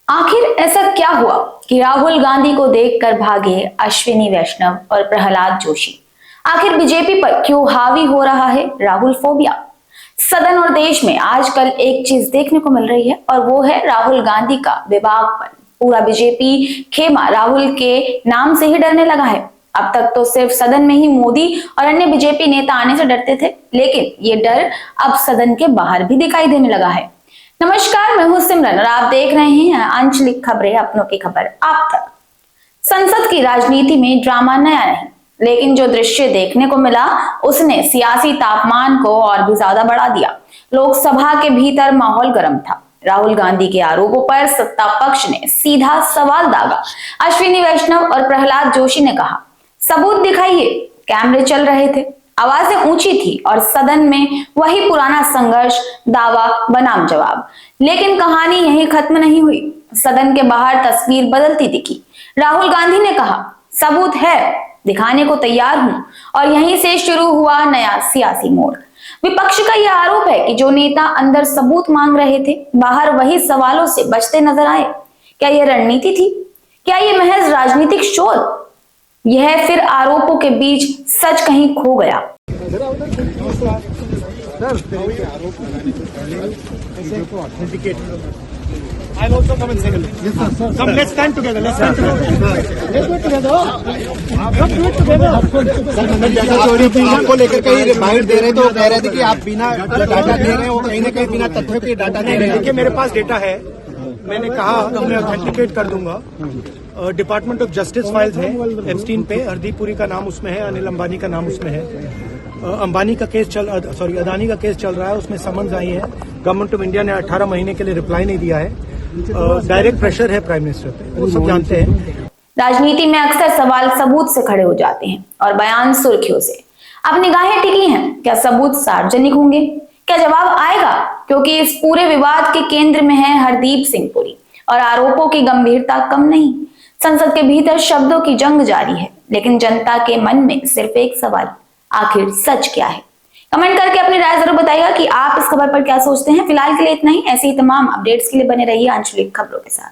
आखिर ऐसा क्या हुआ कि राहुल गांधी को देखकर भागे अश्विनी वैष्णव और प्रहलाद जोशी। आखिर बीजेपी पर क्यों हावी हो रहा है राहुल फोबिया। सदन और देश में आजकल एक चीज देखने को मिल रही है और वो है राहुल गांधी का विभागपन। पूरा बीजेपी खेमा राहुल के नाम से ही डरने लगा है। अब तक तो सिर्फ सदन में ही मोदी और अन्य बीजेपी नेता आने से डरते थे, लेकिन ये डर अब सदन के बाहर भी दिखाई देने लगा है। नमस्कार, मैं हूं सिमरन और आप देख रहे हैं आंचलिक खबरें, अपनों की खबर आप तक। संसद की राजनीति में ड्रामा नया नहीं, लेकिन जो दृश्य देखने को मिला उसने सियासी तापमान को और भी ज्यादा बढ़ा दिया। लोकसभा के भीतर माहौल गर्म था। राहुल गांधी के आरोपों पर सत्ता पक्ष ने सीधा सवाल दागा। अश्विनी वैष्णव और प्रहलाद जोशी ने कहा, सबूत दिखाइए। कैमरे चल रहे थे, आवाजें ऊंची थी और सदन में वही पुराना संघर्ष, दावा बनाम जवाब। लेकिन कहानी यहीं खत्म नहीं हुई। सदन के बाहर तस्वीर बदलती दिखी। राहुल गांधी ने कहा, सबूत है, दिखाने को तैयार हूं, और यहीं से शुरू हुआ नया सियासी मोड़। विपक्ष का यह आरोप है कि जो नेता अंदर सबूत मांग रहे थे, बाहर वही सवालों से बचते नजर आए। क्या यह रणनीति थी? क्या यह महज राजनीतिक शोध? यह फिर आरोपों के बीच सच कहीं खो गया। I'll also come and say hello. Yes, sir. Come, let's stand together. Let's stand together. Let's do it together. Come do it together. आपको लेकर कहीं रिमाइंड दे रहे थे, तो कह रहे थे कि आप बिना डाटा दे रहे हो, कहीं ना कहीं बिना तथ्यों के डाटा दे रहे हैं। देखिए, मेरे पास डेटा है, मैंने कहा मैं ऑथेंटिकेट कर दूंगा। डिपार्टमेंट ऑफ जस्टिस फाइल्स है एप्स्टीन पे, हरदीप पुरी का नाम उसमें है, अनिल अंबानी का नाम उसमें है। अंबानी का केस अदानी का केस चल रहा है, उसमें समन्स आई है। गवर्नमेंट ऑफ इंडिया ने 18 महीने के लिए रिप्लाई नहीं दिया है। डायरेक्ट प्रेशर है प्राइम मिनिस्टर पे, वो सब जानते हैं। राजनीति में अक्सर सवाल सबूत से खड़े हो जाते हैं और बयान सुर्खियों से। अब निगाहें टिकी हैं, क्या सबूत सार्वजनिक होंगे? क्या जवाब आएगा? क्योंकि इस पूरे विवाद के केंद्र में है हरदीप सिंह पुरी और आरोपों की गंभीरता कम नहीं। संसद के भीतर शब्दों की जंग जारी है, लेकिन जनता के मन में सिर्फ एक सवाल, आखिर सच क्या है? कमेंट करके अपनी राय जरूर बताइएगा कि आप इस खबर पर क्या सोचते हैं। फिलहाल के लिए इतना ही। ऐसे ही तमाम अपडेट्स के लिए बने रहिए आंचलिक खबरों के साथ।